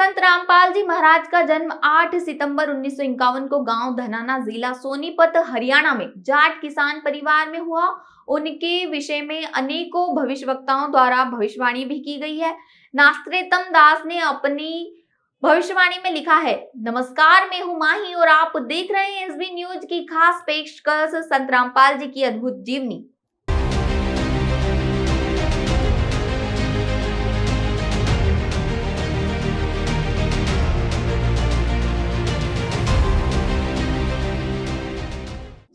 संत रामपाल जी महाराज का जन्म 8 सितंबर 1951 को गांव धनाना, जिला सोनीपत, हरियाणा में जाट किसान परिवार में हुआ। उनके विषय में अनेकों भविष्यवक्ताओं द्वारा भविष्यवाणी भी की गई है। नास्त्रेतम दास ने अपनी भविष्यवाणी में लिखा है, नमस्कार, मैं हूं माही और आप देख रहे हैं एसबी न्यूज की खास पेशकश संत रामपाल जी की अद्भुत जीवनी।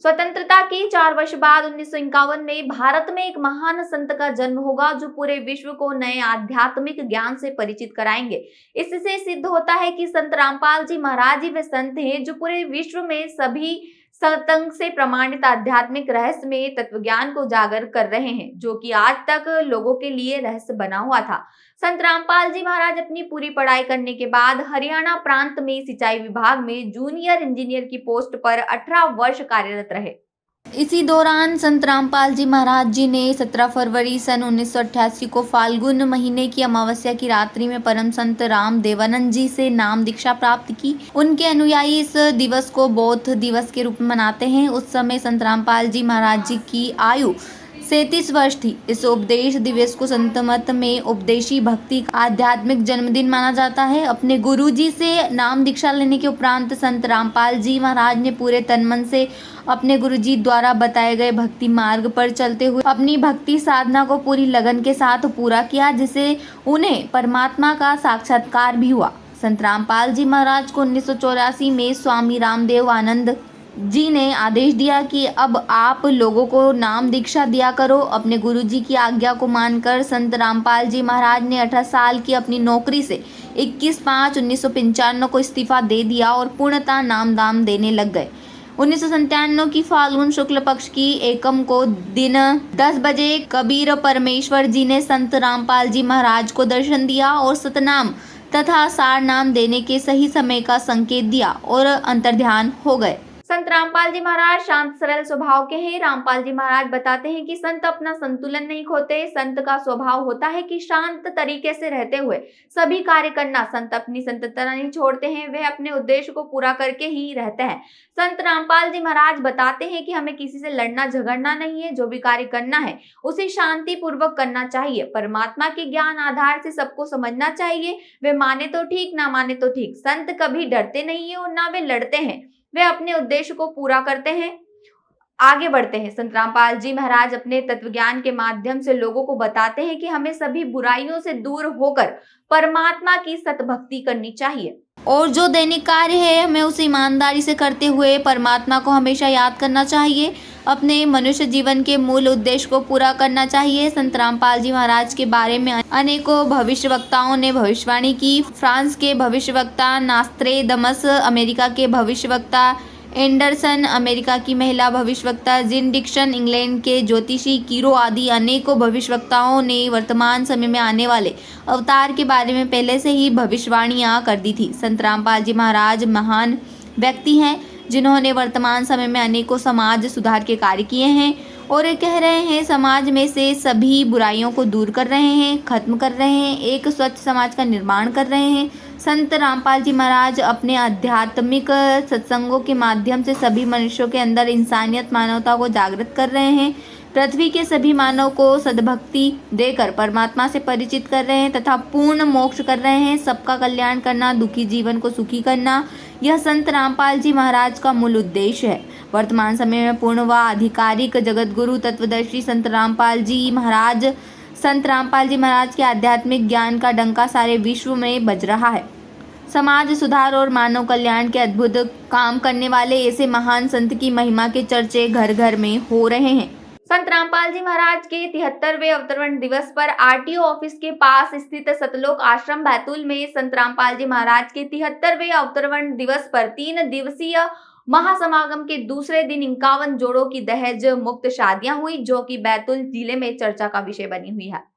स्वतंत्रता के 4 वर्ष बाद 1951 में भारत में एक महान संत का जन्म होगा जो पूरे विश्व को नए आध्यात्मिक ज्ञान से परिचित कराएंगे। इससे सिद्ध होता है कि संत रामपाल जी महाराज ही वे संत हैं जो पूरे विश्व में सभी सत्संग से प्रमाणित आध्यात्मिक रहस्य में तत्व ज्ञान को उजागर कर रहे हैं, जो कि आज तक लोगों के लिए रहस्य बना हुआ था। संत रामपाल जी महाराज अपनी पूरी पढ़ाई करने के बाद हरियाणा प्रांत में सिंचाई विभाग में जूनियर इंजीनियर की पोस्ट पर 18 वर्ष कार्यरत रहे। इसी दौरान संत रामपाल जी महाराज जी ने 17 फरवरी सन 1988 को फाल्गुन महीने की अमावस्या की रात्रि में परम संत राम देवानंद जी से नाम दीक्षा प्राप्त की। उनके अनुयायी इस दिवस को बौद्ध दिवस के रूप में मनाते हैं। उस समय संत रामपाल जी महाराज जी की आयु 37 वर्ष थी। इस उपदेश दिवस को संत मत में उपदेशी भक्ति का आध्यात्मिक जन्मदिन माना जाता है। अपने गुरुजी से नाम दीक्षा लेने के उपरांत संत रामपाल जी महाराज ने पूरे तन मन से अपने गुरुजी द्वारा बताए गए भक्ति मार्ग पर चलते हुए अपनी भक्ति साधना को पूरी लगन के साथ पूरा किया, जिससे उन्हें परमात्मा का साक्षात्कार भी हुआ। संत रामपाल जी महाराज को 1984 में स्वामी रामदेव आनंद जी ने आदेश दिया कि अब आप लोगों को नाम दीक्षा दिया करो। अपने गुरुजी की आज्ञा को मानकर संत रामपाल जी महाराज ने 18 साल की अपनी नौकरी से 21/5/1995 को इस्तीफा दे दिया और पूर्णतः नाम दान देने लग गए। 1997 की फाल्गुन शुक्ल पक्ष की एकम को दिन 10 बजे कबीर परमेश्वर जी ने संत रामपाल जी महाराज को दर्शन दिया और सतनाम तथा सार नाम देने के सही समय का संकेत दिया और अंतर्ध्यान हो गए। संत रामपाल जी महाराज शांत सरल स्वभाव के हैं। रामपाल जी महाराज बताते हैं कि संत अपना संतुलन नहीं खोते। संत का स्वभाव होता है कि शांत तरीके से रहते हुए सभी कार्य करना। संत अपनी संतता नहीं छोड़ते हैं, वे अपने उद्देश्य को पूरा करके ही रहते हैं। संत रामपाल जी महाराज बताते हैं कि हमें किसी से लड़ना झगड़ना नहीं है, जो भी कार्य करना है उसे शांति पूर्वक करना चाहिए। परमात्मा के ज्ञान आधार से सबको समझना चाहिए। वे माने तो ठीक, ना माने तो ठीक। संत कभी डरते नहीं है और ना वे लड़ते हैं, वे अपने उद्देश्य को पूरा करते हैं, आगे बढ़ते हैं। संत रामपाल जी महाराज अपने तत्व ज्ञान के माध्यम से लोगों को बताते हैं कि हमें सभी बुराइयों से दूर होकर परमात्मा की सतभक्ति करनी चाहिए और जो दैनिक कार्य है हमें उसे ईमानदारी से करते हुए परमात्मा को हमेशा याद करना चाहिए। अपने मनुष्य जीवन के मूल उद्देश्य को पूरा करना चाहिए। संत रामपाल जी महाराज के बारे में अनेकों भविष्यवक्ताओं ने भविष्यवाणी की। फ्रांस के भविष्यवक्ता नास्त्रेदमस, अमेरिका के भविष्यवक्ता एंडरसन, अमेरिका की महिला भविष्यवक्ता जिन डिक्सन, इंग्लैंड के ज्योतिषी कीरो आदि अनेकों भविष्यवक्ताओं ने वर्तमान समय में आने वाले अवतार के बारे में पहले से ही भविष्यवाणियां कर दी थी। संत रामपाल जी महाराज महान व्यक्ति हैं जिन्होंने वर्तमान समय में अनेकों समाज सुधार के कार्य किए हैं और कह रहे हैं समाज में से सभी बुराइयों को दूर कर रहे हैं, खत्म कर रहे हैं, एक स्वच्छ समाज का निर्माण कर रहे हैं। संत रामपाल जी महाराज अपने आध्यात्मिक सत्संगों के माध्यम से सभी मनुष्यों के अंदर इंसानियत, मानवता को जागृत कर रहे हैं। पृथ्वी के सभी मानव को सद्भक्ति देकर परमात्मा से परिचित कर रहे हैं तथा पूर्ण मोक्ष कर रहे हैं। सबका कल्याण करना, दुखी जीवन को सुखी करना, यह संत रामपाल जी महाराज का मूल उद्देश्य है। वर्तमान समय में पूर्ण व आधिकारिक जगतगुरु तत्वदर्शी संत रामपाल जी महाराज के आध्यात्मिक ज्ञान का डंका सारे विश्व में बज रहा है। समाज सुधार और मानव कल्याण के अद्भुत काम करने वाले ऐसे महान संत की महिमा के चर्चे घर घर में हो रहे हैं। संत रामपाल जी महाराज के 73वें अवतरण दिवस पर आरटीओ ऑफिस के पास स्थित सतलोक आश्रम बैतूल में संत रामपाल जी महाराज के 73वें अवतरण दिवस पर 3 दिवसीय महासमागम के दूसरे दिन 51 जोड़ों की दहेज मुक्त शादियां हुई, जो कि बैतूल जिले में चर्चा का विषय बनी हुई है।